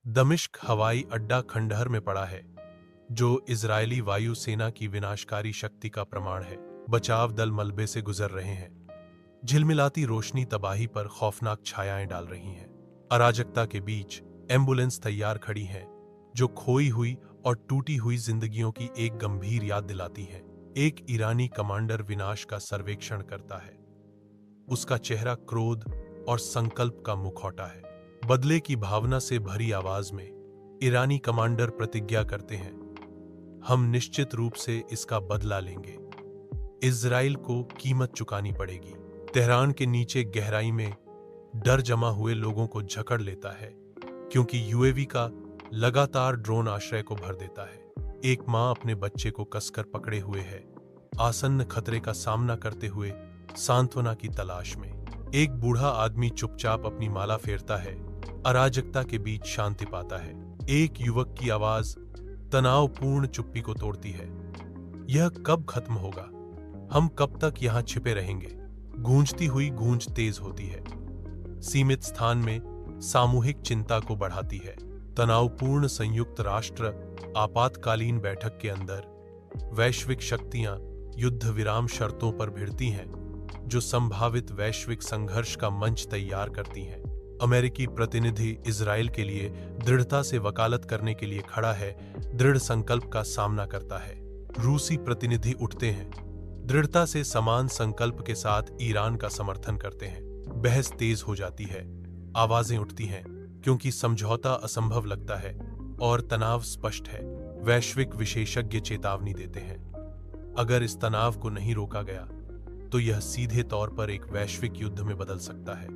दमिश्क हवाई अड्डा खंडहर में पड़ा है, जो इजरायली वायु सेना की विनाशकारी शक्ति का प्रमाण है। बचाव दल मलबे से गुजर रहे हैं। झिलमिलाती रोशनी तबाही पर खौफनाक छायाएं डाल रही हैं। अराजकता के बीच एम्बुलेंस तैयार खड़ी हैं, जो खोई हुई और टूटी हुई जिंदगियों की एक गंभीर याद दिलाती हैं। एक ईरानी कमांडर विनाश का सर्वेक्षण करता है। उसका चेहरा क्रोध और संकल्प का मुखौटा है। बदले की भावना से भरी आवाज में ईरानी कमांडर प्रतिज्ञा करते हैं, हम निश्चित रूप से इसका बदला लेंगे। इजराइल को कीमत चुकानी पड़ेगी। तेहरान के नीचे गहराई में डर जमा हुए लोगों को जकड़ लेता है, क्योंकि यूएवी का लगातार ड्रोन आश्रय को भर देता है। एक मां अपने बच्चे को कसकर पकड़े हुए है, आसन्न खतरे का सामना करते हुए सांत्वना की तलाश में। एक बूढ़ा आदमी चुपचाप अपनी माला फेरता है, अराजकता के बीच शांति पाता है। एक युवक की आवाज तनावपूर्ण चुप्पी को तोड़ती है, यह कब खत्म होगा? हम कब तक यहाँ छिपे रहेंगे? गूंजती हुई गूंज तेज होती है, सीमित स्थान में सामूहिक चिंता को बढ़ाती है। तनावपूर्ण संयुक्त राष्ट्र आपातकालीन बैठक के अंदर वैश्विक शक्तियां युद्ध विराम शर्तों पर भिड़ती हैं, जो संभावित वैश्विक संघर्ष का मंच तैयार करती हैं। अमेरिकी प्रतिनिधि इजराइल के लिए दृढ़ता से वकालत करने के लिए खड़ा है, दृढ़ संकल्प का सामना करता है। रूसी प्रतिनिधि उठते हैं, दृढ़ता से समान संकल्प के साथ ईरान का समर्थन करते हैं। बहस तेज हो जाती है, आवाजें उठती हैं, क्योंकि समझौता असंभव लगता है और तनाव स्पष्ट है। वैश्विक विशेषज्ञ चेतावनी देते हैं, अगर इस तनाव को नहीं रोका गया तो यह सीधे तौर पर एक वैश्विक युद्ध में बदल सकता है।